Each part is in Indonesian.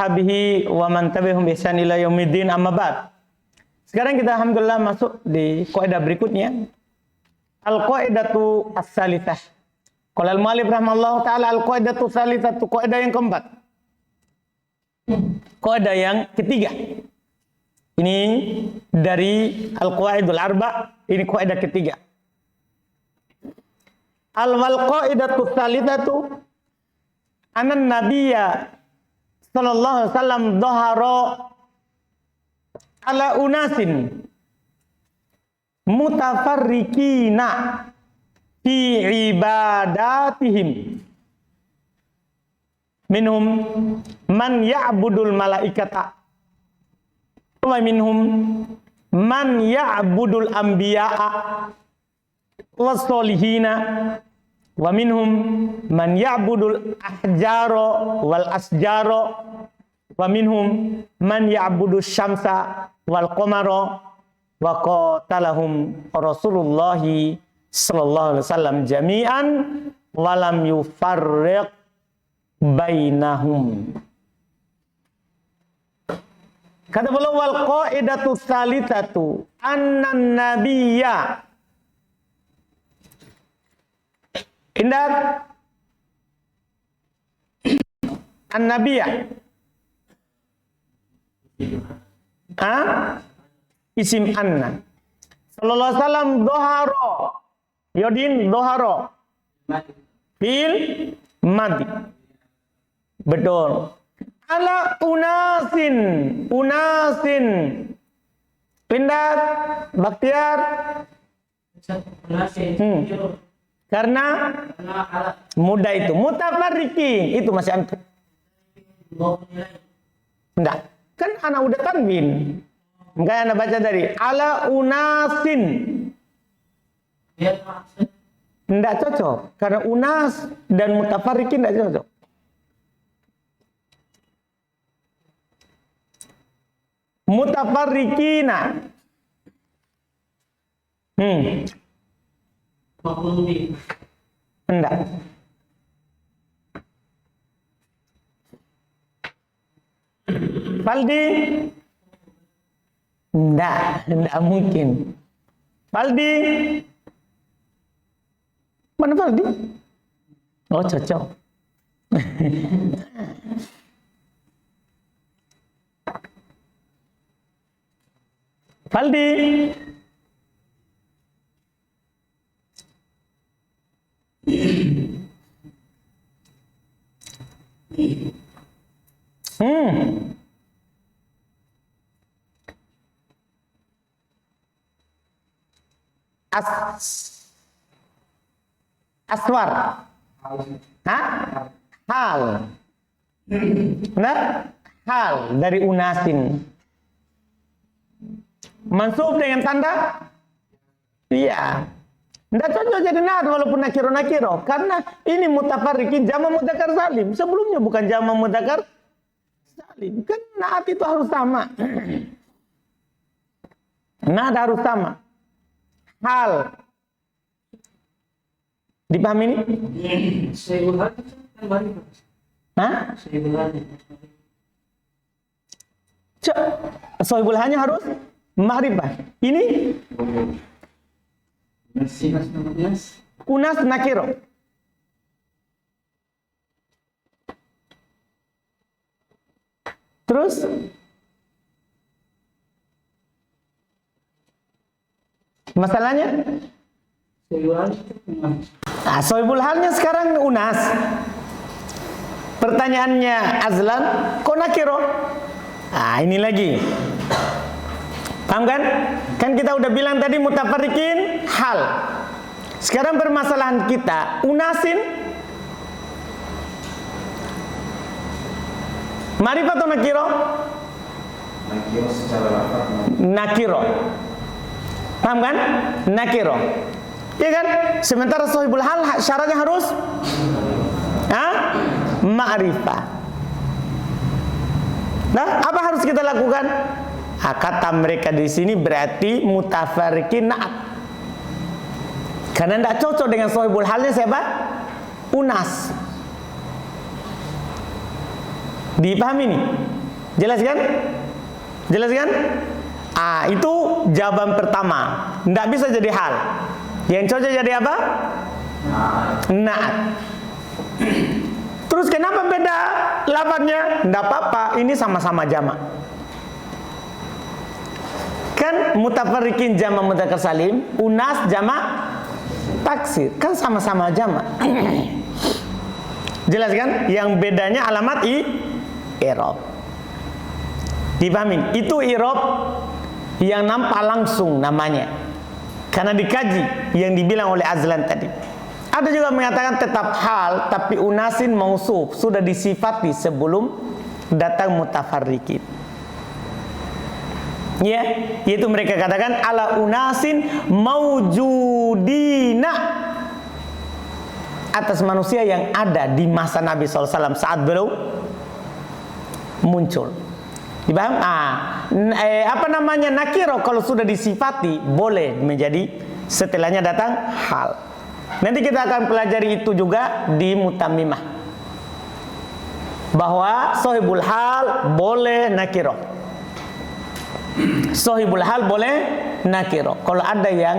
ashabihi wa man tabi'ahum bi ihsan ila yaumiddin, amma ba'd. Sekarang kita alhamdulillah masuk di kaidah berikutnya. Al-qaidatu as-salisah. Qala al-mu'allif rahimahullahu taala al-qaidatu as-salisatu, kaidah yang keempat. Kaidah yang ketiga. Ini dari al-qaidul arba, ini kaidah ketiga. Al-qaidatu as-salisatu anna nabiyya sallallahu alaihi wasallam dhahara ala unasin mutafarriqina fi ibadatihim minhum man ya'budul malaikata wa minhum man ya'budul anbiya'a was solihina wa minhum man ya'budul ahjaro wal asjaro wa minhum man ya'budus syamsa wal qamara wa qatalahum Rasulullah sallallahu alaihi wasallam jami'an wa lam yufarriq bainahum. Kata beliau wal qaidatu salitsatu anna nabiyya indat an-nabiyya isim anna sallallahu alaihi wasallam doharo yodin doharo fil madi, betul, ala unasin pindah Baktiar karena muda itu mutafarriqin itu masih antum enggak kan anak udah tanwin. Enggak, Anda baca dari ala unasin. Enggak cocok karena unas dan mutafarriqin enggak cocok. Mutafarriqina. Enggak. Faldi. Enggak mungkin. Faldi. Mana Faldi? Oh, cocok. Faldi. Aswar. Hal. Benar? Hal dari unasin. Mansub dengan tanda? Iya. Tidak cocok jadi naat walaupun nakiro karena ini mutafarriqin jama' mudzakkar salim. Sebelumnya bukan jama' mudzakkar salim. Kan naat itu harus sama. Naat harus sama. Hal. Dipahami ini? Sohibul hanya harus ma'rifah. Ini unas nakiro. Terus masalahnya sohibul halnya sekarang unas. Pertanyaannya azlan kok nakiro? Ini lagi. Paham kan? Kan kita udah bilang tadi mutafarriqin hal. Sekarang permasalahan kita unasin ma'rifah atau nakiro? Nakiro secara lafaz. Nakiro. Paham kan? Nakiro. Iya kan? Sementara sohibul hal syaratnya harus ma'rifah. Nah, apa harus kita lakukan? Kata mereka di sini berarti mutafarriqin na'at. Karena tidak cocok dengan sohibul halnya siapa? Unas. Dipahami nih? Jelas kan? Jelas kan? Itu jawaban pertama. Nggak bisa jadi hal. Yang cocok jadi apa? Naat. Terus kenapa beda lafadznya? Nggak apa-apa, ini sama-sama jamak. Kan mutafarrikin jamak mudzakkar salim, unas jamak taksir, kan sama-sama jamak. Jelas kan? Yang bedanya alamat i'rab. Dipahamin? Itu i'rab yang nampak langsung namanya. Karena dikaji yang dibilang oleh Azlan tadi. Ada juga mengatakan tetap hal tapi unasin mausuf, sudah disifati sebelum datang mutafarrikin. Ya, yaitu mereka katakan ala unasin maujudina, atas manusia yang ada di masa Nabi SAW saat beliau muncul. Dipaham? Apa namanya nakiro kalau sudah disifati boleh menjadi setelahnya datang hal. Nanti kita akan pelajari itu juga di mutammimah, bahwa sohibul hal boleh nakiro. Sohibul hal boleh nakiro. Kalau ada yang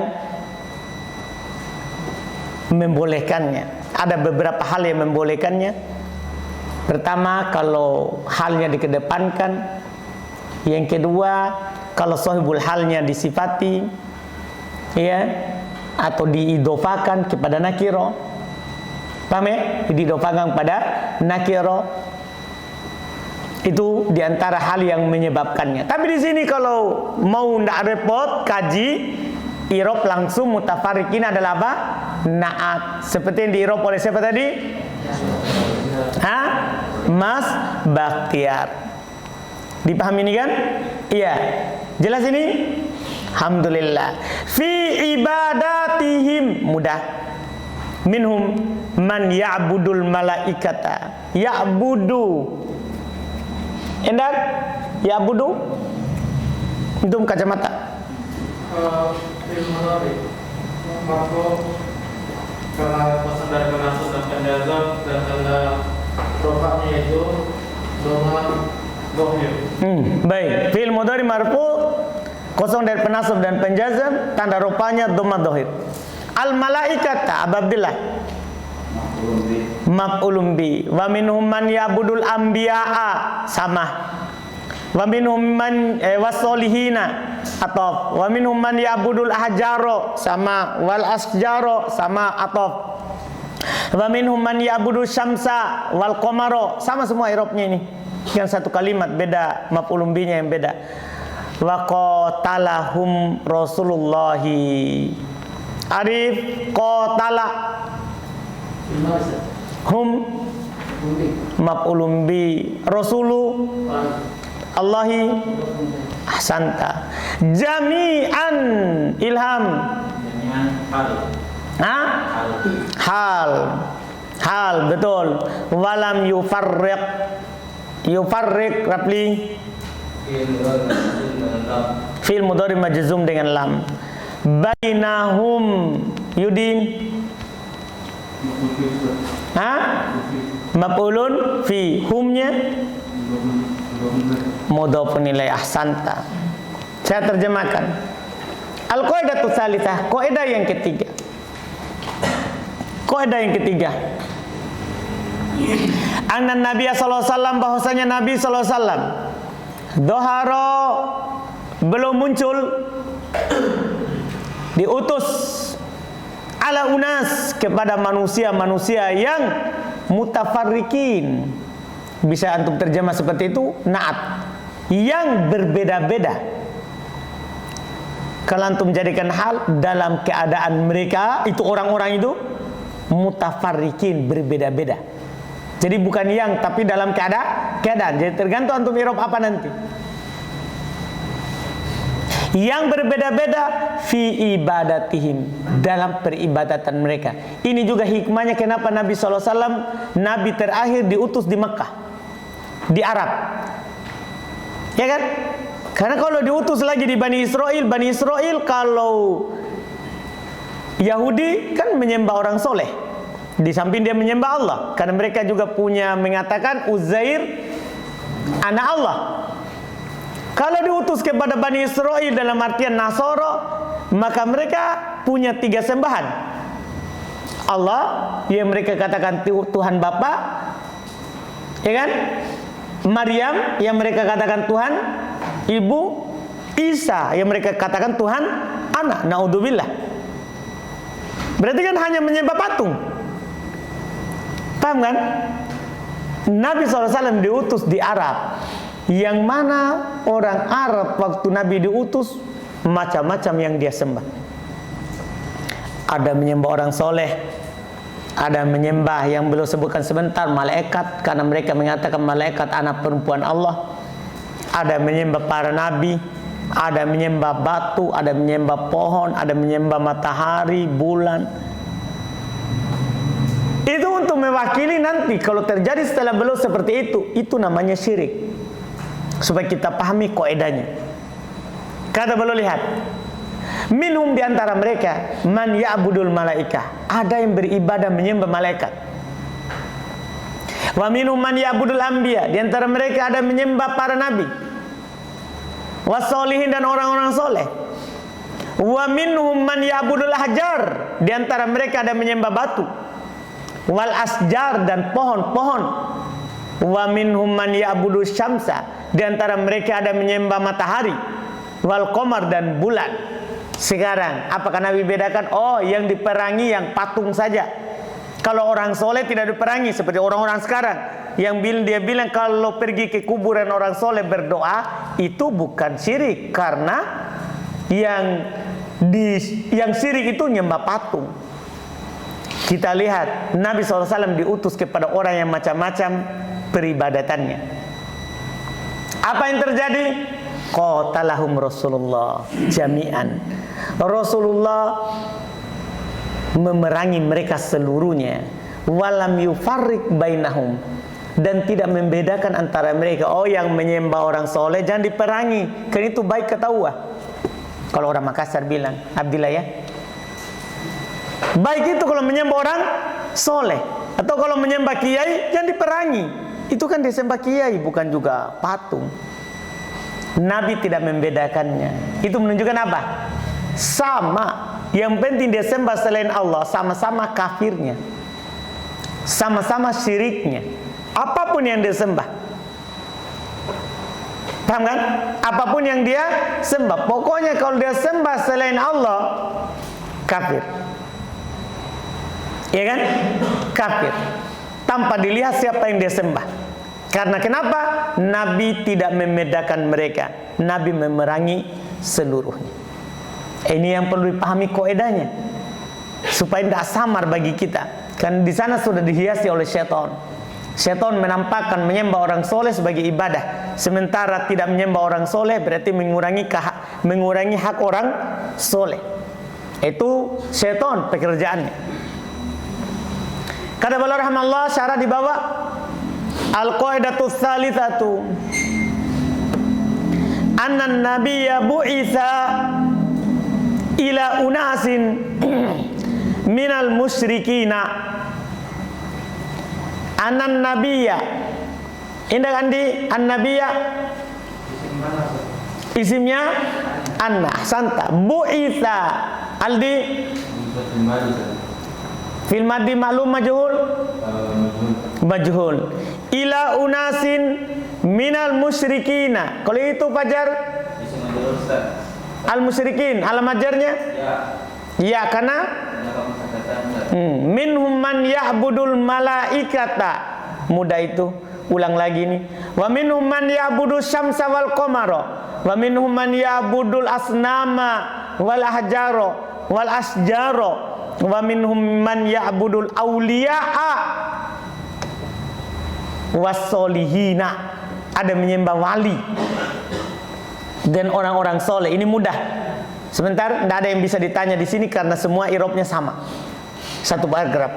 membolehkannya, ada beberapa hal yang membolehkannya. Pertama, kalau halnya dikedepankan. Yang kedua, kalau sohibul halnya disifati, ya, atau diidofakan kepada nakiro. Paham ya? Diidofakan pada nakiro. Itu diantara hal yang menyebabkannya. Tapi di sini kalau mau ndak repot kaji, i'rab langsung mutafarrikin adalah apa? Naat. Seperti yang di-i'rab oleh siapa tadi? Mas Bakhtiar. Dipahami ini kan? Iya. Jelas ini? Alhamdulillah. Fi ibadatihim, mudah. Minhum man ya'budul malaikata. Ya'budu. Endak? Ya'budu? Itu kacamata. Karena pesan dari penasab dan penjazam dan tanda rofaknya itu doma dohir. Baik. Fi'il mudhari marfu, kosong dari penasab dan penjazam, tanda rofaknya doma dohir. Al malaikata ababdillah maf'ulun bi. Wa minhum man ya'budul anbiya'a, sama. Wa minhum man wasolihina, atau wa minhum man ya'budul ahjaro, sama. Wal asjaro, sama, atau wa minhum man ya'budul syamsa wal qamaro, sama semua i'rabnya ini. Yang satu kalimat beda, maf'ulun bi-nya yang beda. Wa qatalahum rasulullahi. Arif qatala hum maf'ulun bi, rasulu Allahi ahsanta. Jami'an ilham. Hal betul. Walam yufarriq. Yufarriq rapli fi'il mudhari majzum dengan lam. Bainahum yudin. Maf'ulun fi, humnya mudhafun ilaih, ahsanta. Saya terjemahkan. Al-qaidatu tsalitsah, kaidah yang ketiga. Kaidah yang ketiga. Anna Nabi sallallahu alaihi wasallam, bahwasanya Nabi sallallahu alaihi wasallam doharo, belum muncul, diutus ala unas, kepada manusia-manusia yang mutafarrikin. Bisa antum terjemah seperti itu, naat, yang berbeda-beda. Kalau antum jadikan hal dalam keadaan mereka, itu orang-orang itu mutafarrikin, berbeda-beda. Jadi bukan yang, tapi dalam keadaan. Jadi tergantung antum i'rab apa nanti. Yang berbeda-beda fi ibadatihim, dalam peribadatan mereka. Ini juga hikmahnya kenapa Nabi SAW Nabi terakhir diutus di Mekah, di Arab, ya kan? Karena kalau diutus lagi di Bani Israel kalau Yahudi kan menyembah orang soleh, di samping dia menyembah Allah, karena mereka juga punya mengatakan Uzair anak Allah. Kalau diutus kepada Bani Israel dalam artian Nasoro, maka mereka punya 3 sembahan. Allah yang mereka katakan Tuhan Bapa, ya kan? Maryam yang mereka katakan Tuhan Ibu, Isa yang mereka katakan Tuhan Anak. Naudzubillah. Berarti kan hanya menyembah patung. Paham kan? Nabi SAW diutus di Arab, yang mana orang Arab waktu Nabi diutus macam-macam yang dia sembah. Ada menyembah orang soleh, ada menyembah yang belum sebutkan sebentar malaikat, karena mereka mengatakan malaikat anak perempuan Allah. Ada menyembah para nabi, ada menyembah batu, ada menyembah pohon, ada menyembah matahari, bulan. Itu untuk mewakili nanti kalau terjadi setelah beliau seperti itu namanya syirik. Supaya kita pahami kaidahnya. Kata beliau, lihat, minhum di antara mereka man ya'budul malaikah, ada yang beribadah menyembah malaikat. Wa minhum man ya'budul anbiya, di antara mereka ada menyembah para nabi. Wasolihin, dan orang-orang soleh. Wa minhum man ya'budul hajar, di antara mereka ada menyembah batu. Wal asjar, dan pohon-pohon. Wa minhum man ya'budu syamsa, di antara mereka ada menyembah matahari. Wal qamar, dan bulan. Sekarang apakah Nabi bedakan? Oh, yang diperangi yang patung saja. Kalau orang soleh tidak diperangi seperti orang-orang sekarang yang dia bilang kalau pergi ke kuburan orang soleh berdoa itu bukan syirik, karena yang syirik itu nyembah patung. Kita lihat Nabi SAW diutus kepada orang yang macam-macam peribadatannya. Apa yang terjadi? Qatalahum Rasulullah jami'an. Rasulullah memerangi mereka seluruhnya. Walam yufarriq bainahum, dan tidak membedakan antara mereka. Oh, yang menyembah orang soleh jangan diperangi, karena itu baik ketahuan. Kalau orang Makassar bilang, Abdillah ya, baik itu kalau menyembah orang soleh. Atau kalau menyembah kiai jangan diperangi, itu kan disembah kiai, bukan juga patung. Nabi tidak membedakannya. Itu menunjukkan apa? Sama. Yang penting dia sembah selain Allah, sama-sama kafirnya, sama-sama syiriknya. Apapun yang dia sembah, paham kan? Apapun yang dia sembah, pokoknya kalau dia sembah selain Allah, kafir. Ya kan? Kafir. Tanpa dilihat siapa yang dia sembah. Karena kenapa? Nabi tidak membedakan mereka. Nabi memerangi seluruhnya. Ini yang perlu dipahami kaidahnya, supaya tidak samar bagi kita. Kan di sana sudah dihiasi oleh syaitan. Syaitan menampakkan menyembah orang soleh sebagai ibadah, sementara tidak menyembah orang soleh berarti mengurangi hak orang soleh. Itu syaitan pekerjaannya. Kata beliau rahimahullah, syarah di bawah, al-qaidatu tsalitsatu anna an-nabiyya bu'itsa ila unasin minal musyrikina. Anan nabiyya, indah andi an nabiyya isimnya anna santa, bu'itsa aldi fil madhi ma'lum majhul majhul ila unasin minal musyrikina. Kalau itu Fajar al-musyrikin, alamat-jarnya? Ya, karena minhum man ya'budul malaikata. Mudah itu. Ulang lagi nih. Wa minhum man ya'budu syamsa wal qamara. Wa minhum man ya'budul asnama wal ahjaro wal asjaro. Wa minhum man ya'budul awliya'a was-solihina. Ada menyembah wali dan orang-orang soleh. Ini mudah. Sebentar, tidak ada yang bisa ditanya di sini karena semua irobnya sama. Satu paragraf.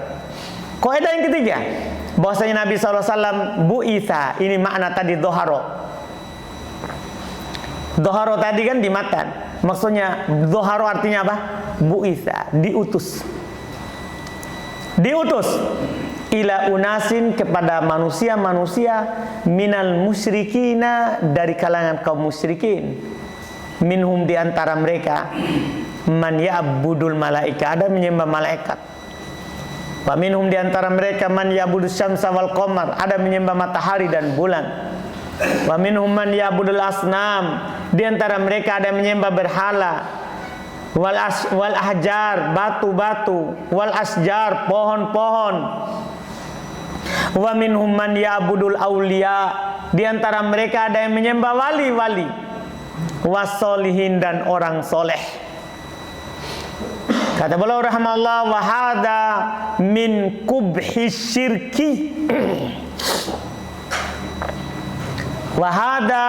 Kaidah yang ketiga, bahwasanya Nabi SAW bu'itsa, ini makna tadi doharo. Doharo tadi kan di matan. Maksudnya doharo artinya apa? Bu'itsa, diutus. Diutus. ila unasin kepada manusia-manusia minal musyrikina dari kalangan kaum musyrikin. Minhum di antara mereka man ya'budul malaika, ada menyembah malaikat. Wa minhum di antara mereka man ya'budus syamsa wal qamar, ada menyembah matahari dan bulan. Wa minhum man ya'budul asnam, di antara mereka ada menyembah berhala. Wal ahjar, batu-batu, wal asjar, pohon-pohon. Wa minhum man ya'budul auliya, di antara mereka ada yang menyembah wali-wali. Wasolihin, dan orang soleh. Kata beliau rahimahullah, wa hada min kubhi syirki. Wa hada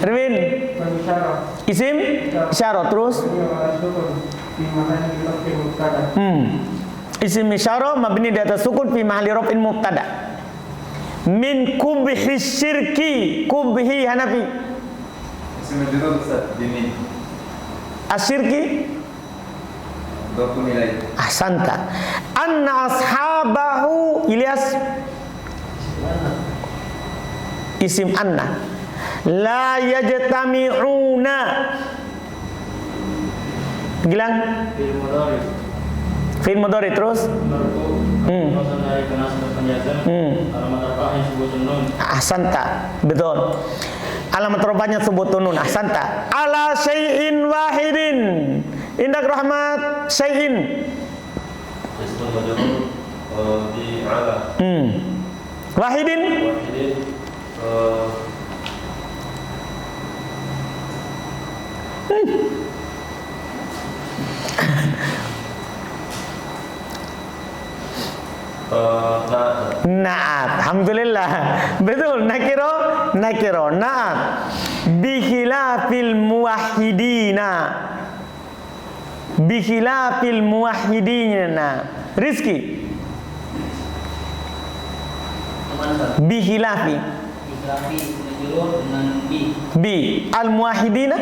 Erwin, isim isyarah terus. Isim isyarah mabni di atas sukun fi mahalli raf'in mubtada. Min kubhi syirki, kubhi Hanafi. Isim majrur Ustaz, bimin. Asyirki Dofun ilai. ahsanta. Anna ashabahu Ilyas. Isim anna la yajtami'una. Gilang fi'il mudhari terus. Ahsanta, betul. Alamat rofanya sebutun nun. Ahsanta. Ala syai'in wahidin. Indak rahmat syai'in. Di ala. Wahidin. Naat, alhamdulillah, betul. Nakiro, naat. Bikhilafil muwahhidina. Rizki. Bikhilafi dengan bi. Al muwahhidina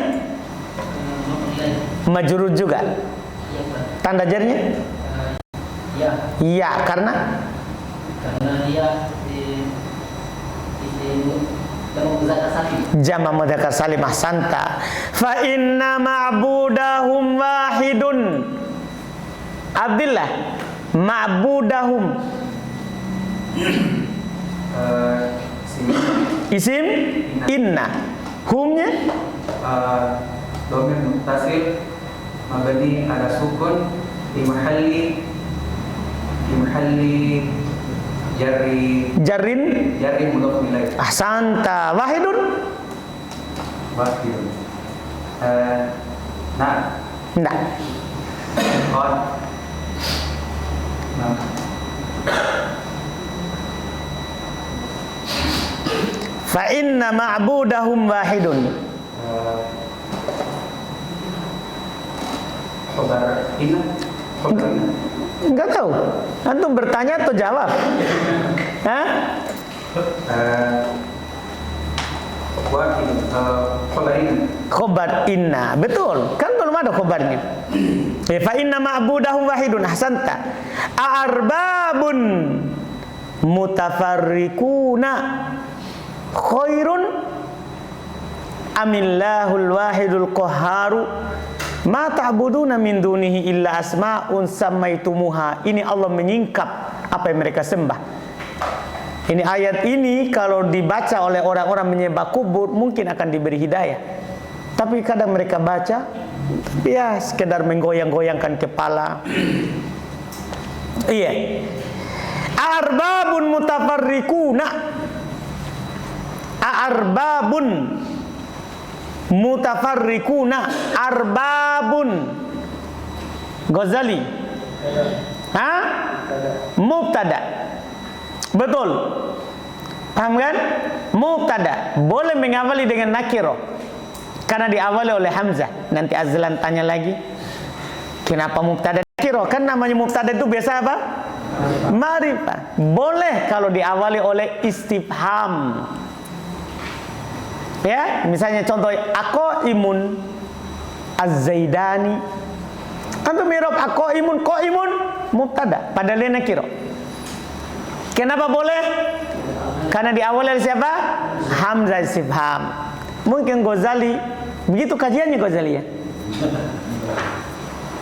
majrur juga. Tanda jarnya? Ya, karena dia jama mudzakkar salim. Ahsanta. Fa inna ma'budahum wahidun. Abdillah, ma'budahum isim inna. Humnya domir muttasil mabni ala sukun di mahalli jarrin mudhaf ilaih. ahsanta. Wahidun nah fa inna ma'budahum wahidun. Khobar inna. Enggak tahu. Antum bertanya atau jawab? Hah? Khobar inna. Betul. Kan belum ada khobarnya. Fa inna ma'budahum wahidun. Ahsanta. A'arbabun mutafarriquna khairun amillahul wahidul qahharu ma ta'buduna min dunihi illa asma'un sammaitumuha. Ini Allah menyingkap apa yang mereka sembah. Ini ayat ini kalau dibaca oleh orang-orang menyembah kubur mungkin akan diberi hidayah. Tapi kadang mereka baca ya sekedar menggoyang-goyangkan kepala. Iya. Arbabun mutafarriquna. Arbabun mutafarriquna. Arbabun. Ghazali. Hah? Mubtada. Betul. Paham kan? Mubtada boleh mengawali dengan nakiro karena diawali oleh hamzah. Nanti Azlan tanya lagi, kenapa mubtada nakiro? Kan namanya mubtada itu biasa apa? Ma'rifah. Boleh kalau diawali oleh istifham. Ya, misalnya contoh aqaimun az-zaidani. Antum mirab aqaimun, qaimun mubtada, padahal dia nakiro. Kenapa boleh? Karena diawali oleh siapa? Hamzah istifham. Mungkin Ghazali begitu kajiannya Ghazali ya?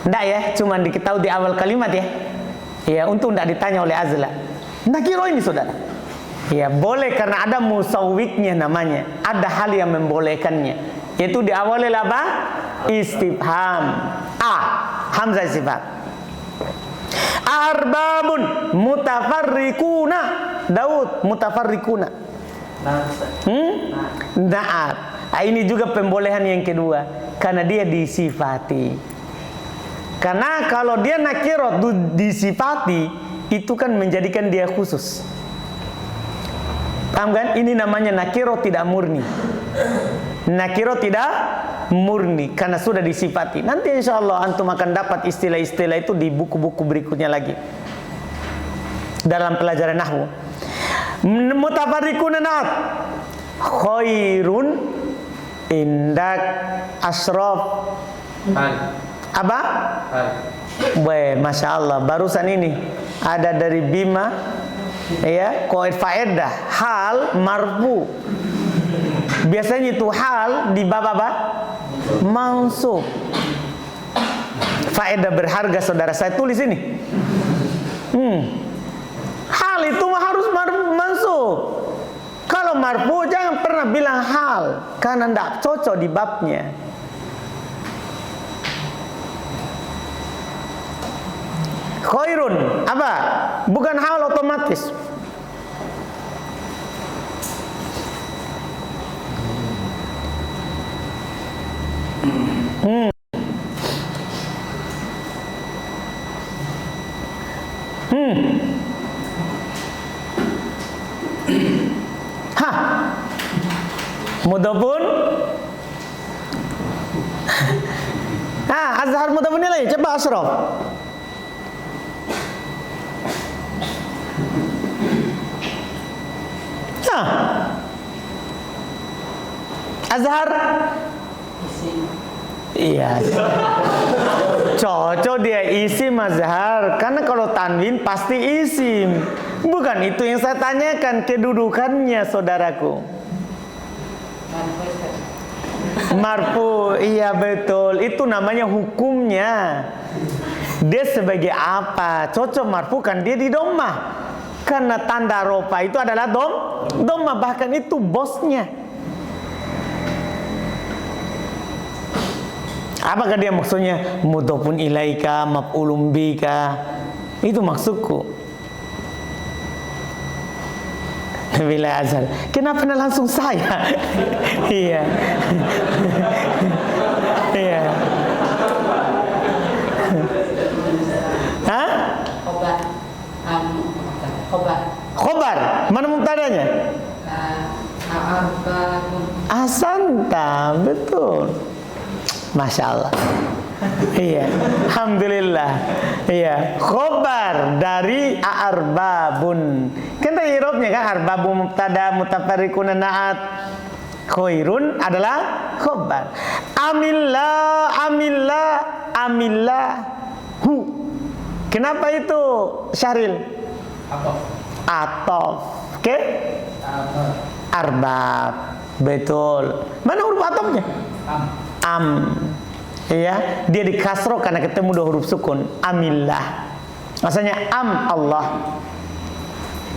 Enggak ya, cuma diketahui di awal kalimat ya. Ya, untung enggak ditanya oleh Azla. Nakiro ini saudara. Ya, boleh karena ada musawwiknya namanya. Ada hal yang membolehkannya. Yaitu diawali oleh apa? Istifham. Hamzah istifham. Arbabun mutafarrikuna. Daud mutafarrikuna. Na'at. Ini juga pembolehan yang kedua karena dia disifati. Karena kalau dia nakiro disifati itu kan menjadikan dia khusus. Paham kan? Ini namanya nakiro tidak murni. Nakiro tidak murni karena sudah disifati. Nanti insya Allah antum akan dapat istilah-istilah itu di buku-buku berikutnya lagi dalam pelajaran nahwu. Mutafarriquna na'at khairun indak asraf. Apa? Masya Allah, barusan ini ada dari Bima ya, qaid faedah hal marfu. Biasanya itu hal di bab apa? Mansub. Faedah berharga saudara, saya tulis ini. Hal itu harus mansub. Kalau marfu jangan pernah bilang hal karena tidak cocok di babnya. Khairun apa? Bukan hal otomatis. Mudhafun. Azhar mudhafun ilaih. Coba Ashraf. Azhar. Iya. Cocok dia isim Azhar. Karena kalau tanwin pasti isim. Bukan itu yang saya tanyakan, kedudukannya saudaraku. Marfu, iya betul. Itu namanya hukumnya. Dia sebagai apa? Cocok marfu kan dia di dhammah. Karena tanda rofa itu adalah dhammah, bahkan itu bosnya. Apakah dia maksudnya mudhafun ilaika, maf'ulun bika? Itu maksudku. Bila azhar. Kenapa langsung saya? Iya. Iya. Hah? Khobar. Mana mubtadanya? Ahsanta, betul. Masya Allah. Iya, alhamdulillah. Iya, khobar dari arbabun. Kan tadi irobnya kan arbabun mubtada, mutafarriquna na'at. Khairun adalah khobar. Amillah hu. Kenapa itu Syahril? Atof. Oke? Arbab. Betul. Mana huruf atofnya? Ya, dia di kasroh karena ketemu dua huruf sukun. Amillah. Maksudnya Allah.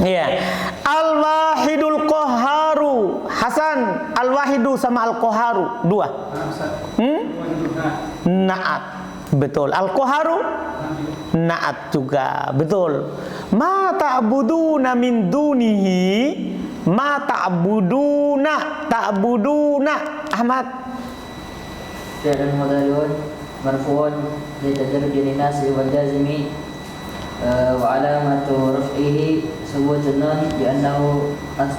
Iya. Al-Wahidul Qahharu. Hasan, Al-Wahidu sama Al-Qahharu dua. Na'at. Betul. Al-Qahharu na'at juga. Betul. Ma ta'buduna min dunihi. Ma ta'buduna. Ahmad. فعل مضارع مرفوع لتدرج الناس والجازم وعلامة رفعه ثبوت النون لأنه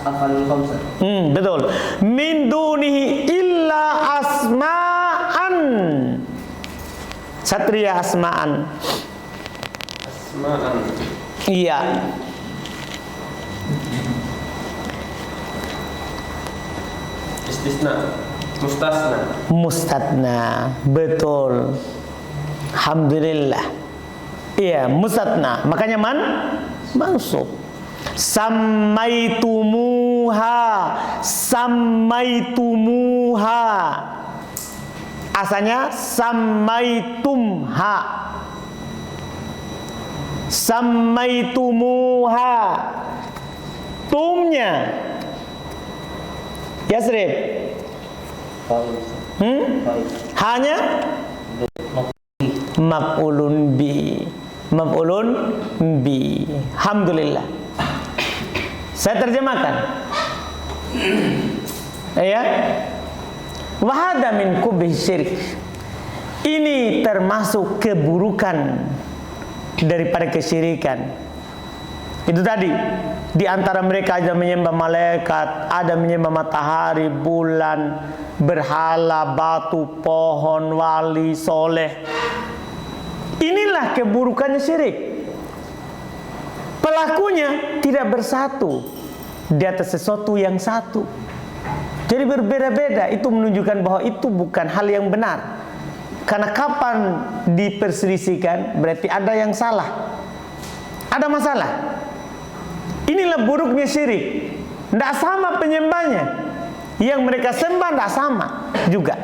أفعل الخمسة. Betul. Min dunihi illa asma'an. Satria asma'an. Iya. Istisna. Mustasna. Betul. Alhamdulillah. Iya, musatna. Makanya mansub. Sammaitumuha. Asalnya sammaitumha. Sammaitumuha. Tumnya Yasrib. Hanya maf'ulun bi. Maf'ulun bi. Alhamdulillah. Saya terjemahkan. Ya. Wa hadza min kubih syirik. Ini termasuk keburukan daripada kesyirikan. Itu tadi, di antara mereka ada menyembah malaikat, ada menyembah matahari, bulan, berhala, batu, pohon, wali, soleh. Inilah keburukannya syirik. Pelakunya tidak bersatu di atas sesuatu yang satu. Jadi berbeda-beda. Itu menunjukkan bahwa itu bukan hal yang benar. Karena kapan diperselisihkan berarti ada yang salah, ada masalah. Inilah buruknya syirik. Tidak sama penyembahnya. Yang mereka sembah tidak sama juga.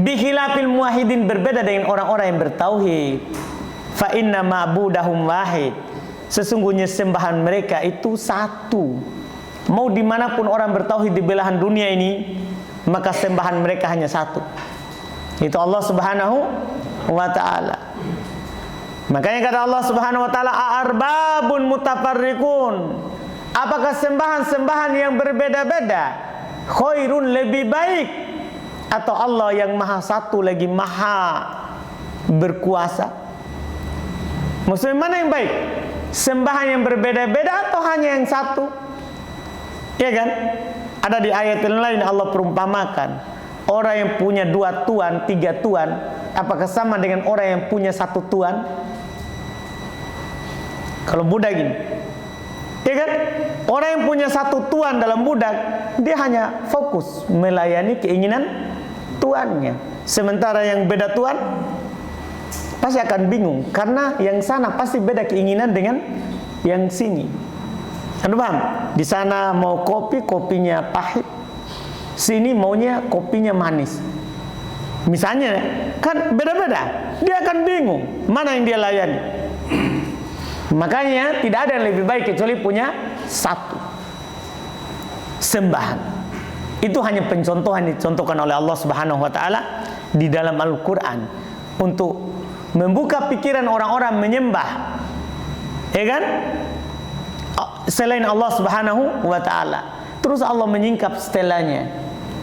Bikhilafil muwahhidin, berbeda dengan orang-orang yang bertauhid. Fa inna ma'budahum wahid. Sesungguhnya sembahan mereka itu satu. Mau dimanapun orang bertauhid di belahan dunia ini, maka sembahan mereka hanya satu. Itu Allah Subhanahu wa ta'ala. Makanya kata Allah Subhanahu wa ta'ala, a'arbabun mutafarriqun. Apakah sembahan-sembahan yang berbeda-beda khairun, lebih baik, atau Allah yang maha satu lagi maha berkuasa? Maksudnya mana yang baik? Sembahan yang berbeda-beda atau hanya yang satu? Ya kan? Ada di ayat yang lain Allah perumpamakan orang yang punya 2 tuan, 3 tuan, apakah sama dengan orang yang punya 1 tuan? Kalau budak ini, ya kan? Orang yang punya 1 tuan dalam budak, dia hanya fokus melayani keinginan tuannya. Sementara yang beda tuan pasti akan bingung, karena yang sana pasti beda keinginan dengan yang sini. Anda paham? Di sana mau kopi, kopinya pahit. Sini maunya kopinya manis. Misalnya, kan beda-beda. Dia akan bingung mana yang dia layani. Makanya tidak ada yang lebih baik kecuali punya 1 sembahan. Itu hanya pencontohan dicontohkan oleh Allah Subhanahu wa ta'ala di dalam Al-Quran untuk membuka pikiran orang-orang menyembah, ya kan, selain Allah Subhanahu wa ta'ala. Terus Allah menyingkap setelahnya.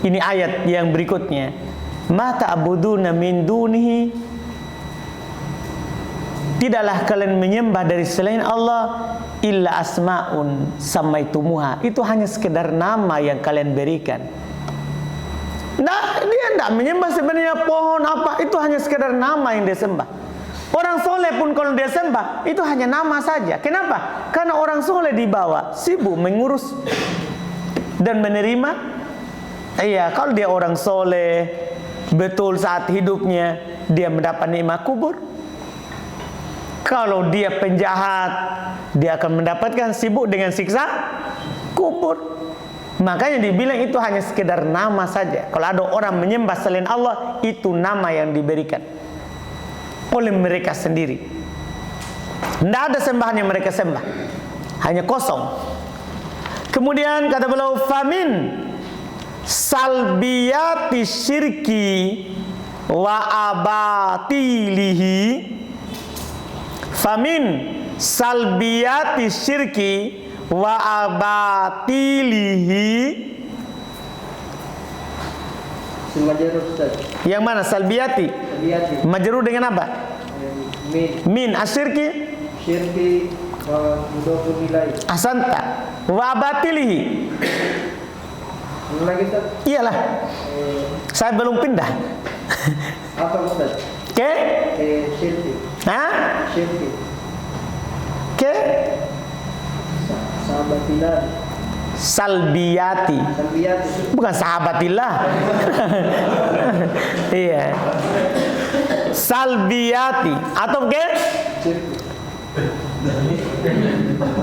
Ini ayat yang berikutnya. Ma ta'buduna min dunihi, tidaklah kalian menyembah dari selain Allah illa asma'un samaitumuha. Itu hanya sekedar nama yang kalian berikan. Nah, dia tidak menyembah sebenarnya pohon apa, itu hanya sekedar nama yang dia sembah. Orang soleh pun kalau dia sembah itu hanya nama saja. Kenapa? Karena orang soleh di bawah sibuk mengurus dan menerima. Iya, kalau dia orang soleh betul saat hidupnya, dia mendapat nikmat kubur. Kalau dia penjahat, dia akan mendapatkan sibuk dengan siksa kubur. Makanya dibilang itu hanya sekedar nama saja. Kalau ada orang menyembah selain Allah, itu nama yang diberikan oleh mereka sendiri. Tidak ada sembahan yang mereka sembah, hanya kosong. Kemudian kata beliau, famin salbiyati syirki wa abatilihi. Famin salbiyati syirki wa abatilihi. Majrur Ustaz. Yang mana salbiyati? Salbiyati. Majrur dengan apa? Min asyirki. Syirki wa mudhafun ilaih. Ahsanta. Wa abatilihi. Lagi Ustaz. Iyalah. Saya belum pindah. Apa Ustaz? Ke? Syirki. Hah? Syirki. Ke? Sabatilan. Salbiyati. Bukan sahabatillah. Iya. Salbiyati. Atop ke?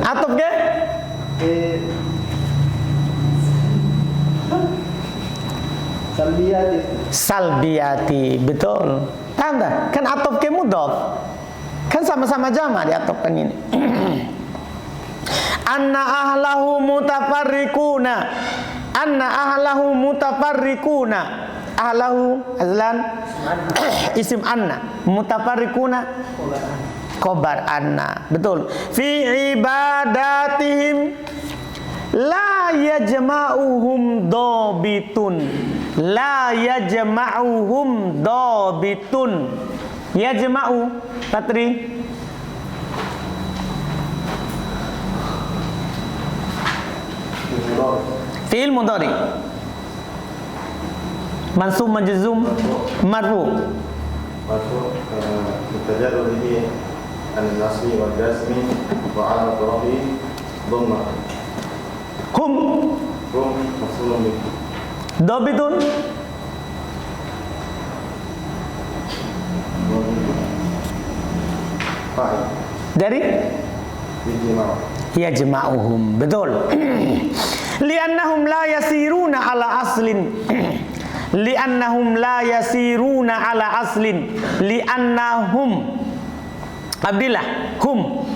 Atop ke? Salbiyati. Betul. Paham tak? Kan atop ke mudhaf. Kan sama-sama jamak diatopkan ini. Anna ahlahu mutafarriquna. Anna ahlahu mutafarriquna. Ahlahu azlan isim anna, mutafarriquna khobar anna. Betul. Fi ibadatihim la yajma'uhum dobitun. La yajma'uhum dobitun. Yajma'u Patri. Fi'il mudhari. Mansub majzum marfu. بالتجرد عن النصب والجزم وعلى الضرب ضمة Hum هم مفعول به dobitun. فاعل Dari بالجماع yajma'uhum. Betul. Li'annahum la yasiruna ala aslin. Li'annahum la yasiruna ala aslin. Li'annahum Abdillah hum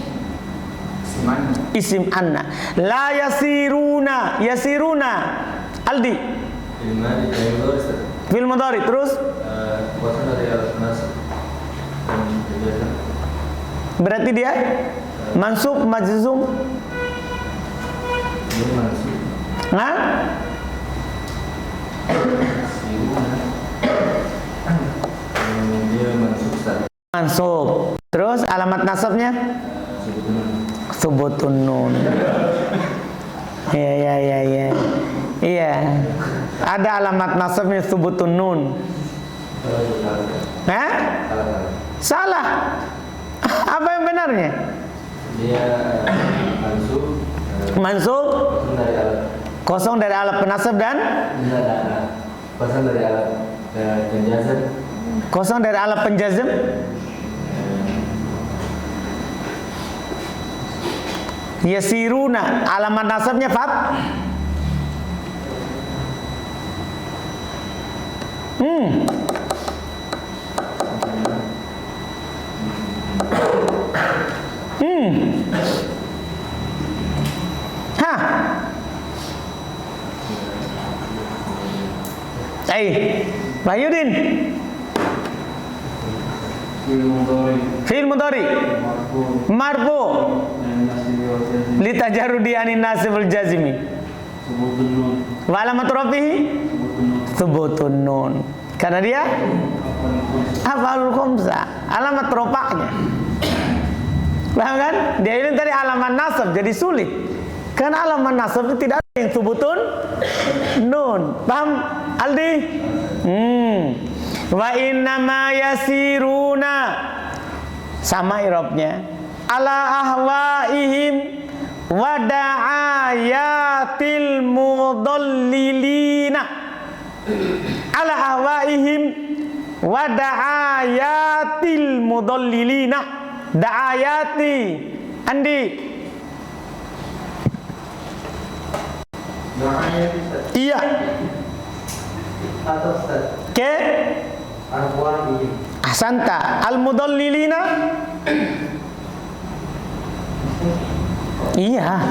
isim anna. La yasiruna. Yasiruna Aldi fil mudhari. Terus berarti dia mansub majzum. Nah, mansub. Terus alamat nasabnya subutun nun. Iya. Iya. Ada alamat nasabnya subutun nun. Hah? Salah. Apa yang benarnya? Dia Mansub kosong dari alat penasab dan kosong dari alat penjazm. kosong dari alat penjazm. Yasiruna alamat nasabnya fat. Hah. Bahyudin. Fi'il mudhari marfu litajarrudi anin nasibul jazmi wa alamat rafihi thubutun nun. Karena dia af'alul khamsah, alamat rofa'nya. Paham kan? Dia ini tadi alamat nasab jadi sulit. Karena alamat nasab itu tidak ada yang thubutun nun. Paham Aldi? Wa innama yasiruna sama irobnya ala ahwaihim wa da'ayatil mudallilina. Ala ahwaihim wa da'ayatil mudallilina. Da'ayati Andi. Iya. Ke ahsanta al-mudallilina. Iya.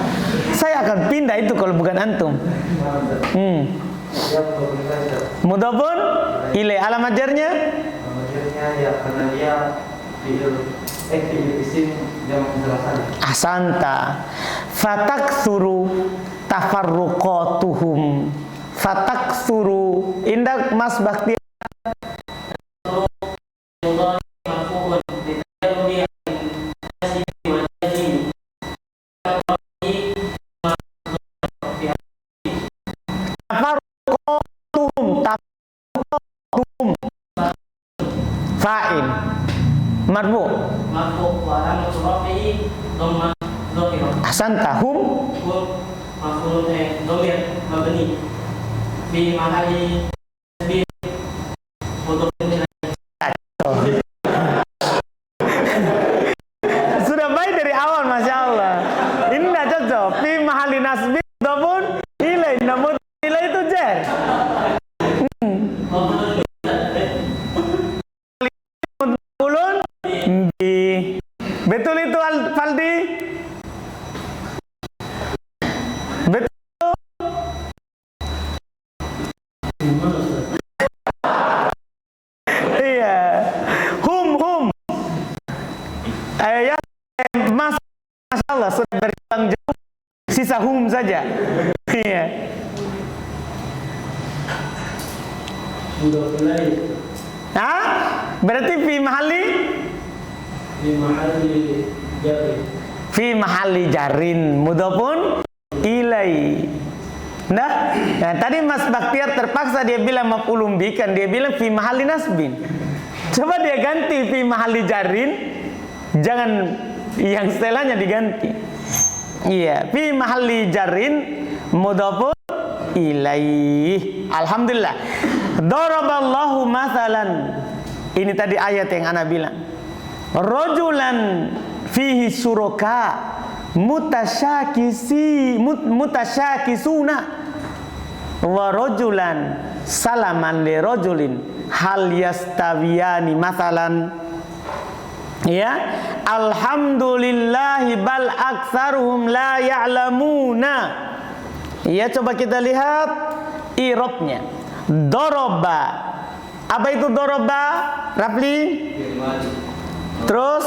Saya akan pindah itu kalau bukan antum. Mudhafun ilai alamat jarnya ya karena dia isim yang menjelaskan. ahsanta. Fataksuru tafarruqatuhum. Fataksuru indak Mas Bakti. Fa'il marfu Marfu wa alamat rafi'i dhamma dhahirah. ahsanta hum maf'ulun dhamir mabni fi mahalli nasbin mudhafun ilaih. Sudah baik dari awal, Masya Allah. Ini tidak cocok. Fi mahalli nasbin mudhafun ilaih. Namun ilaih itu jar. Maf'ulun bi. Betul itu Faldi? Betul. Iya. Hum. Ya, Masya Allah sudah berkembang jauh. Sisa hum saja. Iya. Mudhaf ilaih. Hah? Berarti fi mahalli? Fi mahalli jarri. Fi mahalli jarin mudhafun ilai. Nah, tadi Mas Baktiar terpaksa dia bilang maf'ulun bi, kan dia bilang fi mahalli nasbin. Coba dia ganti fi mahalli jarin, jangan yang setelahnya diganti. Iya, fi mahalli jarin mudhafun ilai. Alhamdulillah. Daraballahu mathalan. Ini tadi ayat yang ana bilang. Rajulan fihi syuraka mutasyakisuna wa rajulan salaman li rajulin hal yastawiyani mathalan. Ya, alhamdulillahi bal aktsaruhum la ya'lamuna. Ya, coba kita lihat i'rabnya. Doroba. Apa itu doroba? Rafli? Terus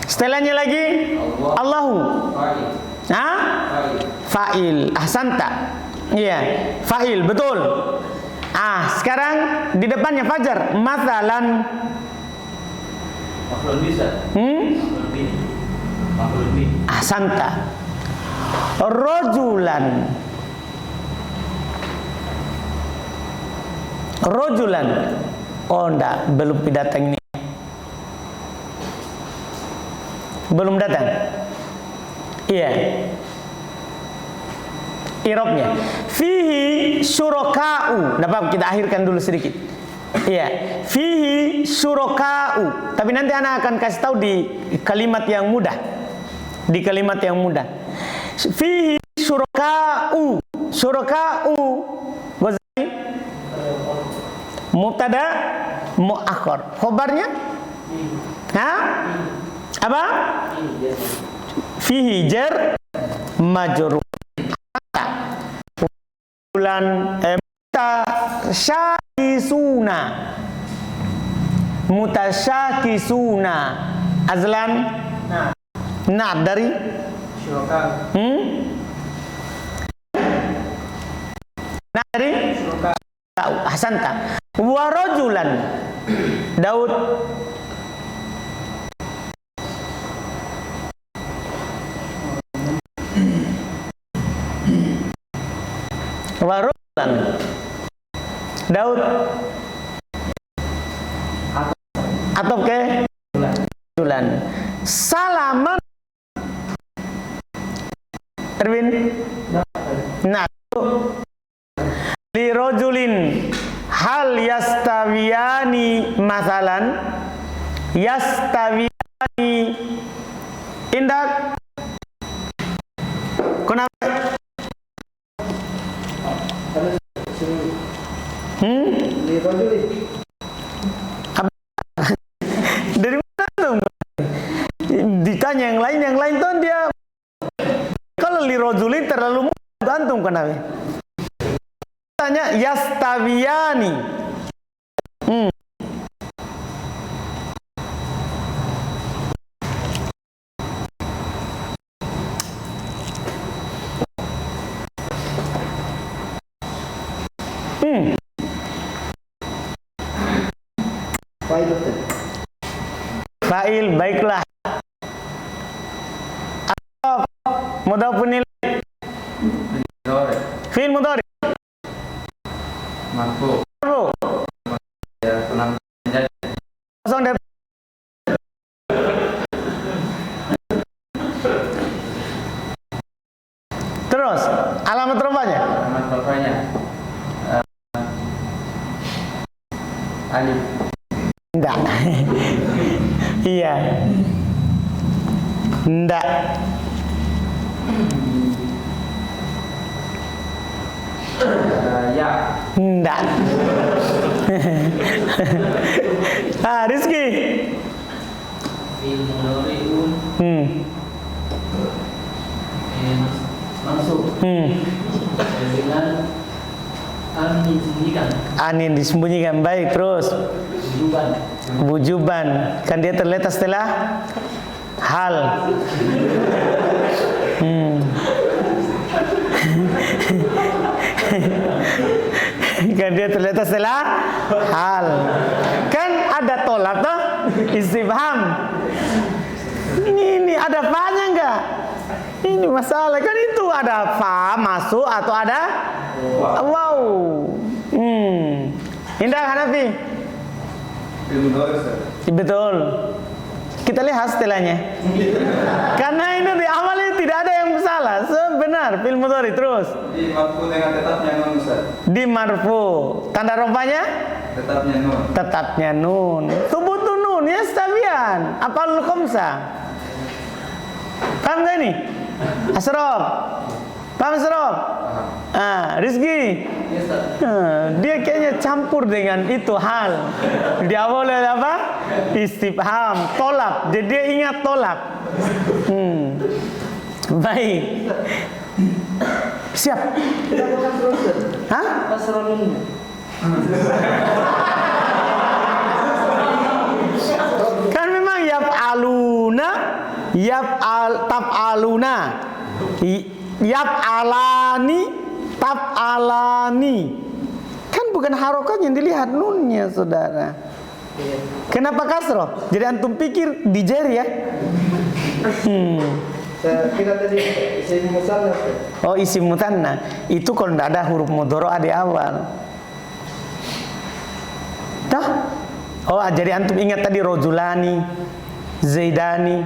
setelahnya lagi Allahu. Hah? Fa'il. Ahsanta. Iya, fa'il, betul. Sekarang di depannya fajar. Mathalan. Maf'ulun bisa. Maf'ulun bi. Ahsanta. Rojulan. Oh enggak, belum datang ini. Belum datang. Iya. I'rabnya. Fihi syuraka'u. Dapat kita akhirkan dulu sedikit. Iya. Fihi syuraka'u. Tapi nanti anak akan kasih tahu di kalimat yang mudah. Di kalimat yang mudah. Fihi syuraka'u. Syuraka'u. Wazai. Mubtada muakhar. Khobarnya? Hah? Apa? Fihi jar majrur. Bulan mutasyakisuna. Azlan? Nah, dari syuraka. Nah, dari Syuraka. Hasanta. Wa rajulan. Daud. Wa rajulan. Daud. Atau ke rajulan. Salaman. Erwin. Nah, li rajulin hal yastawiyani masalan. Yastawiyani indak. Kenapa? Dari mana tuh? Ditanya yang lain tuh dia kalau li rajulin terlalu gantung kenapa? Tanya yastawiyani. Fa'il, baiklah. Mudhafun ilaih. Fi'il mudhari. Marfu. Ya, kosong dari Terus alamat rofanya? Alamat rofanya alif. Enggak. Iya. Enggak. Ya. Enggak. Rizky. Fil mudhari'un mansub dengan an disembunyikan. Anin disembunyikan. Baik, terus wujuban. Kan dia terletak setelah hal. Kan dia terletak setelah hal. Kan ada tolak toh, istifham. Ini ada fa-nya enggak? Ini masalah kan, itu ada fa masuk atau ada wow. Indah Hanafi. Betul. Kita lihat setelahnya. Karena ini di awalnya tidak ada yang salah. Sebenar fil mudhari. Terus Di marfu dengan tetapnya nun, Ustaz. di marfu. Tanda rofanya Tetapnya nun. tetapnya nun. Thubutu nun ya stabian. Apalul khamsa. Paham gak ini? Asrof. Paham Asrof? Rizky. Dia kayaknya campur dengan itu hal. Di awal ada apa? Istifham, tolak. Jadi dia ingat tolak. Baik. Siap. Hah? Kan memang yaf'aluna, taf'aluna, yaf'alani, taf'alani. Kan bukan harokat yang dilihat, nunnya saudara. Kenapa kasroh? Jadi antum pikir dijer ya? Saya kira tadi isim musanna. Oh, isim mutanna. Itu kalau tidak ada huruf mudhara' di awal. Tah? Oh, jadi antum ingat tadi rojulani, zaidani.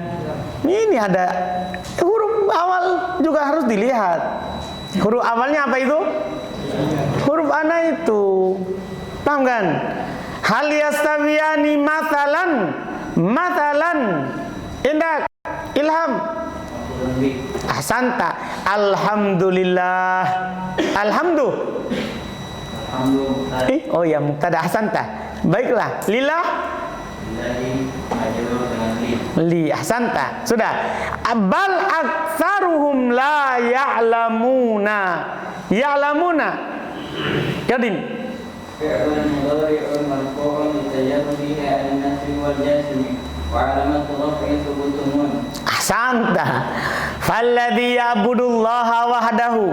Ini ada huruf awal juga harus dilihat. Huruf awalnya apa itu? Huruf ana itu. Paham kan? Hal yastawiyani matalan. Indak, Ilham. Ahsanta. Alhamdulillah. Oh ya, mubtada. Ahsanta. Baiklah. Lillah. Li. Ahsanta. Sudah. Bal aktsaruhum la ya'lamuna. Ya'lamuna. Yadin. Fi'lun mudhari'un marfu'un litajarrudihi 'ala an-nasbi wal jazmi wa 'alamatu raf'ihi thubutun nun. Ahsanta. Falladhi ya'budullaha wahdahu.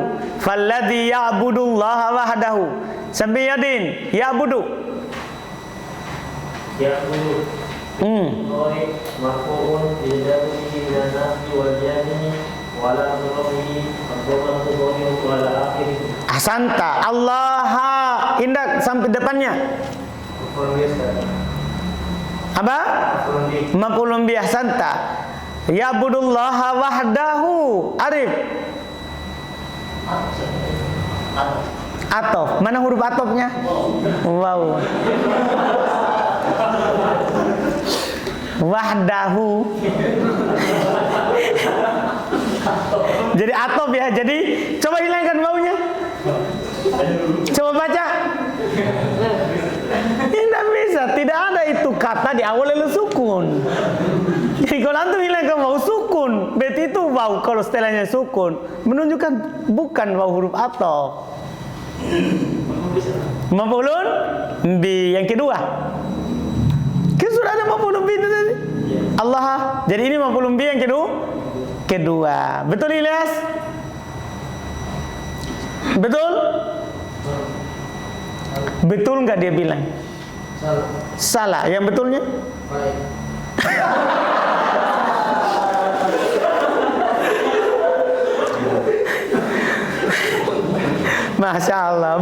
Sampai Yadin. Ya'budu. Mudhari' marfu'un lijarrihi min an-nasbi wal jazmi wa 'alamatu raf'ihi ad-dhammatu dhahiratun 'ala akhirih. Ahsanta. Allaha. Indak sampai depannya. Apa? Maf'ulun bi. Ahsanta. Ya'budullaha wahdahu. Arif. Atof. Mana huruf atofnya? Wow. Wahdahu. Jadi atof ya. Jadi coba hilangkan baunya. Coba baca. Tidak bisa. Tidak ada itu kata di awal lalu sukun. Jadi kalau antum hilangkan bau sukun, berarti itu bau kalau setelahnya sukun menunjukkan bukan bau huruf atof. Maf'ulun bi yang kedua. Kan sudah ada maf'ulun bi tadi. Allah. Jadi ini maf'ulun bi yang kedua. Betul Ilyas? Betul? Betul nggak dia bilang? Salah. Yang betulnya? Masya Allah.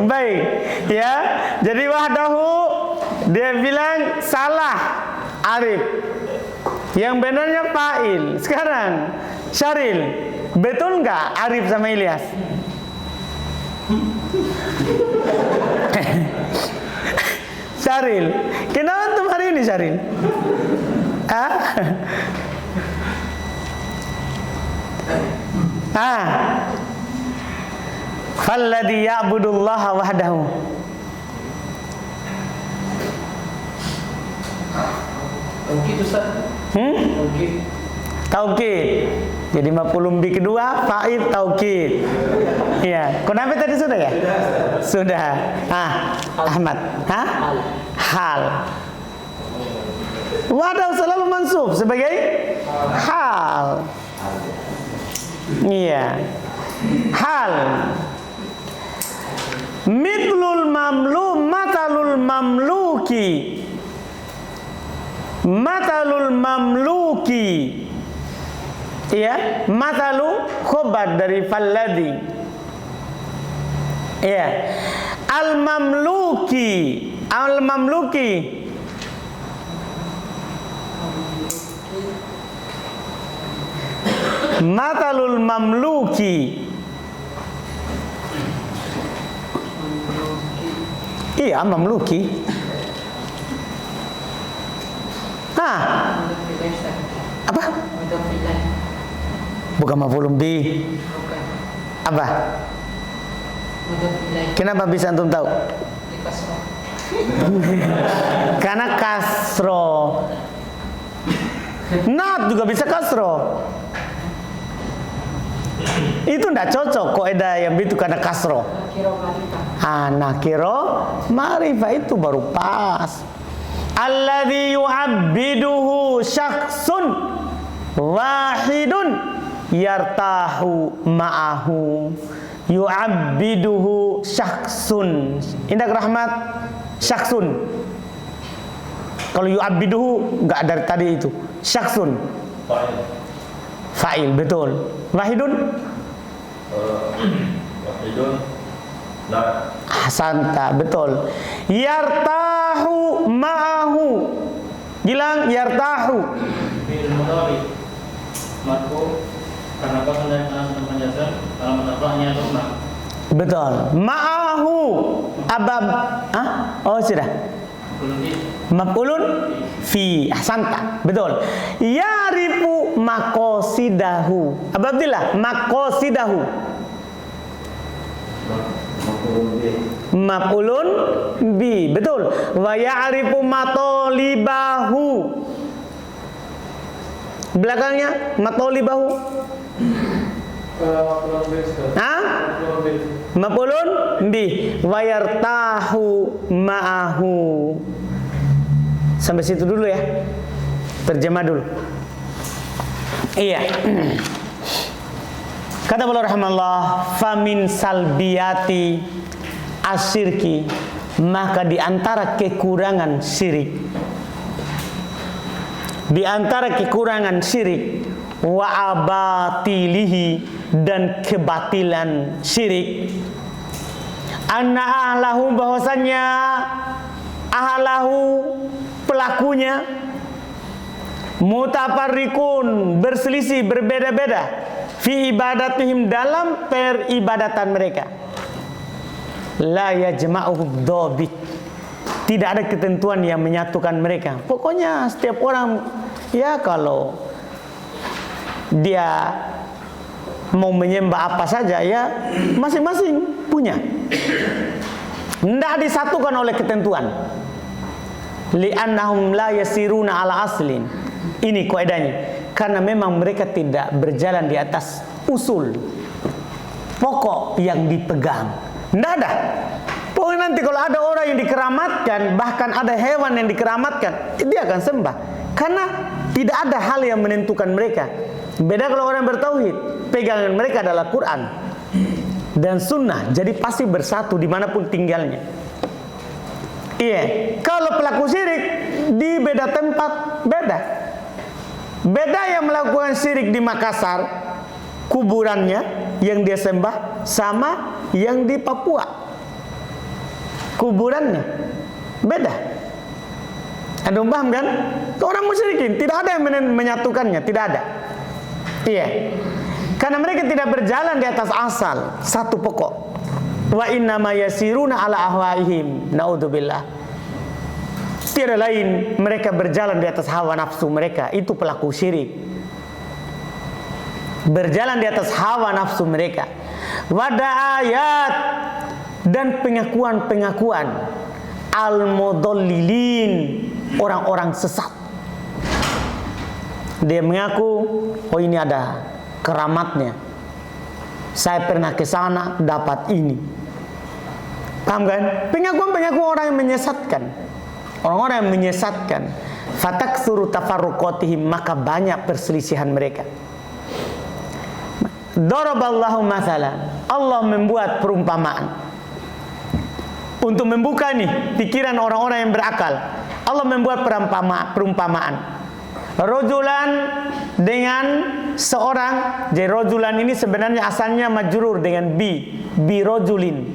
Baik. Ya. Jadi wahdahu dia bilang salah. Arif. Yang benarnya fa'il. Sekarang Syaril. Betul nggak Arif sama Ilyas? Syaril, kenapa antum hari ini Syaril? Falladhi ya'budullaha wahdahu. Tauhid Ustaz. Tauhid. Taukid. Jadi maf'ulun bi kedua fa'il taukid. Iya. Kenapa tadi sudah ya? Sudah. Ahmad. Hal. Wadaw selalu mansub sebagai hal. Iya. Hal. Mithlul matalul mamluki. Matalul mamluki. Iya, matalu khobar dari falladhi. Iya. Al-mamluki. Al-mamluki. Matalul mamluki. Iya, mamluki. Apa? Bukan maf'ulun bi. Apa? Kenapa bisa antum tahu? Karena kasro. Nat juga bisa kasro. Itu ndak cocok kaidah yang itu karena kasro. Nakiro ma'rifah itu baru pas. Alladzi yu'abbiduhu syakhsun wahidun yartahu ma'ahu. Yu'abbiduhu syakhsun. Indak rahmat syakhsun. Kalau yu'abbiduhu enggak dari tadi itu. Syakhsun. Fa'il betul. Wahidun? Wahidun. Nah. Ahsanta, betul. Yartahu ma'ahu. Bilang yartahu. Fi'il mudhari. Marfu karena kosan dari tanah penjelasan alamat rafa'nya dhamma. Betul. Ma'ahu abab. Oh sudah. Maf'ulun fi. Ahsanta. Betul. Ya'rifu maqasidahu. Ababdillah maqasidahu. Maf'ulun bi. Betul. Wa ya'rifu matalibahu. Belakangnya matalibahu. Maf'ulun bi. Wa yartahu ma'ahu. Sampai situ dulu ya. Terjemah dulu. Iya. Kata beliau rahimahullah, famin salbiyati asyirki, maka di antara kekurangan syirik, di antara kekurangan syirik, wa abatilihi, dan kebatilan syirik, anna ahlahu, bahwasannya ahlahu, pelakunya, mutafarrikun, berselisih, berbeda-beda, fi ibadatihim, dalam peribadatan mereka. La yajma'uhum dhabit, tidak ada ketentuan yang menyatukan mereka. Pokoknya setiap orang ya kalau dia mau menyembah apa saja ya masing-masing punya. Tidak disatukan oleh ketentuan. Li'annahum la yasiruna ala aslin. Ini kaidahnya. Karena memang mereka tidak berjalan di atas usul pokok yang dipegang. Tidak ada. Pokoknya nanti kalau ada orang yang dikeramatkan, bahkan ada hewan yang dikeramatkan, dia akan sembah. Karena tidak ada hal yang menentukan mereka. Beda kalau orang bertauhid, pegangan mereka adalah Quran dan Sunnah. Jadi pasti bersatu dimanapun tinggalnya. Iya. Kalau pelaku syirik di beda tempat, beda. Beda yang melakukan syirik di Makassar, kuburannya yang dia sembah, sama yang di Papua, kuburannya beda. Anda paham kan? Orang musyrikin tidak ada yang menyatukannya, tidak ada. Iya. Karena mereka tidak berjalan di atas asal satu pokok. Wa innama yasiruna ala ahwaihim. Naudzubillah. Tiada lain, mereka berjalan di atas hawa nafsu mereka. Itu pelaku syirik. Berjalan di atas hawa nafsu mereka. Wada ayat, dan pengakuan-pengakuan al-mudallilin, orang-orang sesat. Dia mengaku, oh ini ada keramatnya, saya pernah ke sana dapat ini. Paham kan? Pengakuan-pengakuan orang yang menyesatkan. Orang-orang yang menyesatkan. Fataktsuru tafarruqatihim, maka banyak perselisihan mereka. Daraballahu mathalan, Allah membuat perumpamaan untuk membuka nih pikiran orang-orang yang berakal. Allah membuat perumpamaan. Rojulan dengan seorang. Jadi rojulan ini sebenarnya asalnya majrur dengan bi rojulin.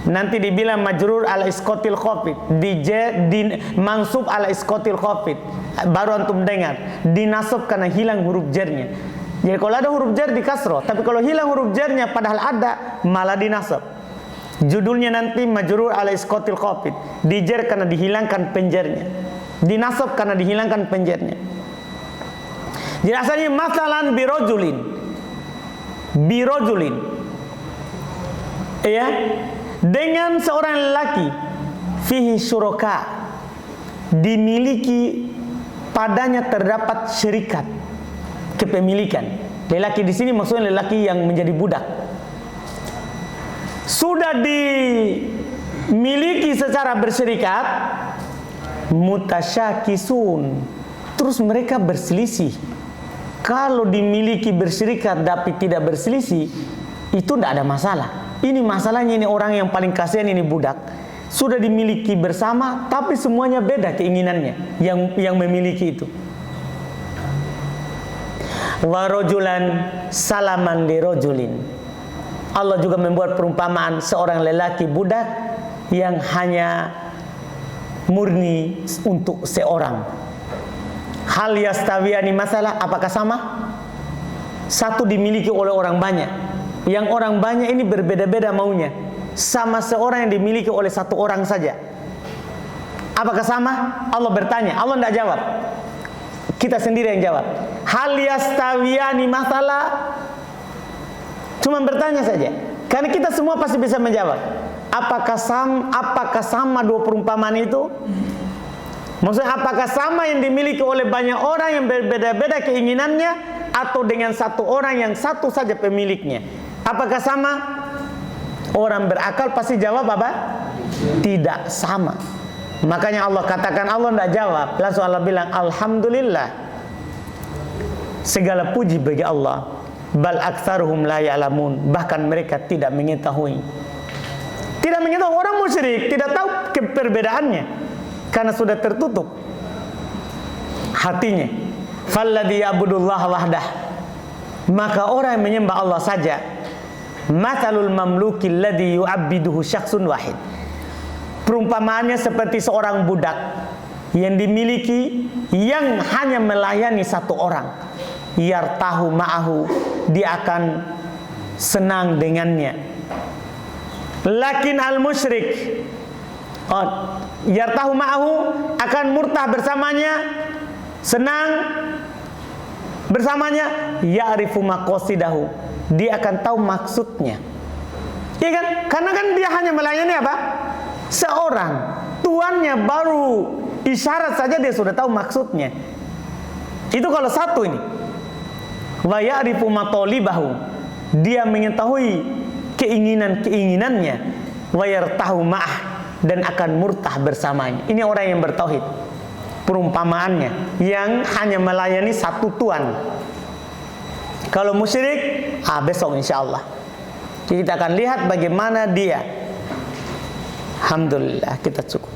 Nanti dibilang majrur ala iskotil khafid, di mansub ala iskotil khafid. Baru antum dengar dinasab karena hilang huruf jarnya. Jadi kalau ada huruf jar di kasroh, tapi kalau hilang huruf jarnya padahal ada, malah dinasab. Judulnya nanti majrur ala iskotil khafid, dijar karena dihilangkan penjarnya, dinasab karena dihilangkan penjarnya. Jadi asalnya masalan birojulin, ya, dengan seorang lelaki, fihi syuraka, dimiliki padanya terdapat syirikat, kepemilikan. Lelaki di sini maksudnya lelaki yang menjadi budak. Sudah dimiliki secara berserikat, mutasyakisun, terus mereka berselisih. Kalau dimiliki berserikat tapi tidak berselisih, itu tidak ada masalah. Ini masalahnya, ini orang yang paling kasihan, ini budak. Sudah dimiliki bersama, tapi semuanya beda keinginannya yang memiliki itu. Wa rojulan salaman li rojulin. Allah juga membuat perumpamaan seorang lelaki budak yang hanya murni untuk seorang. Hal yastawiyani masalah, apakah sama? Satu dimiliki oleh orang banyak. Yang orang banyak ini berbeda-beda maunya. Sama seorang yang dimiliki oleh satu orang saja. Apakah sama? Allah bertanya, Allah tidak jawab. Kita sendiri yang jawab. Hal yastawiyani masalah, cuma bertanya saja. Karena kita semua pasti bisa menjawab. Apakah sama dua perumpamaan itu? Maksudnya apakah sama yang dimiliki oleh banyak orang yang berbeda-beda keinginannya, atau dengan satu orang yang satu saja pemiliknya? Apakah sama? Orang berakal pasti jawab apa? Tidak sama. Makanya Allah katakan, Allah tidak jawab. Langsung Allah bilang, Alhamdulillah, segala puji bagi Allah. Bal aktsaruhum la ya'lamun, bahkan mereka tidak mengetahui. Tidak mengetahui. Orang musyrik tidak tahu perbedaannya karena sudah tertutup hatinya. Falladzi ya'budullaha wahdah, maka orang yang menyembah Allah saja. Matsalul mamluki alladzi yu'abbiduhu syakhsun wahid, perumpamaannya seperti seorang budak yang dimiliki, yang hanya melayani satu orang. Yartahu ma'ahu, dia akan senang dengannya. Lakin al-musyrik, yartahu ma'ahu, akan murtah bersamanya, senang bersamanya. Ya'rifu maqasidahu, dia akan tahu maksudnya. Iya kan? Karena kan dia hanya melayani apa? Seorang. Tuannya baru isyarat saja dia sudah tahu maksudnya. Itu kalau satu ini. Wa ya'rifu matalibahu, dia mengetahui keinginan-keinginannya. Wa yartahu ma'ah, dan akan murtah bersamanya. Ini orang yang bertauhid. Perumpamaannya, yang hanya melayani satu tuan. Kalau musyrik, besok insyaallah kita akan lihat bagaimana dia. Alhamdulillah, kita cukup.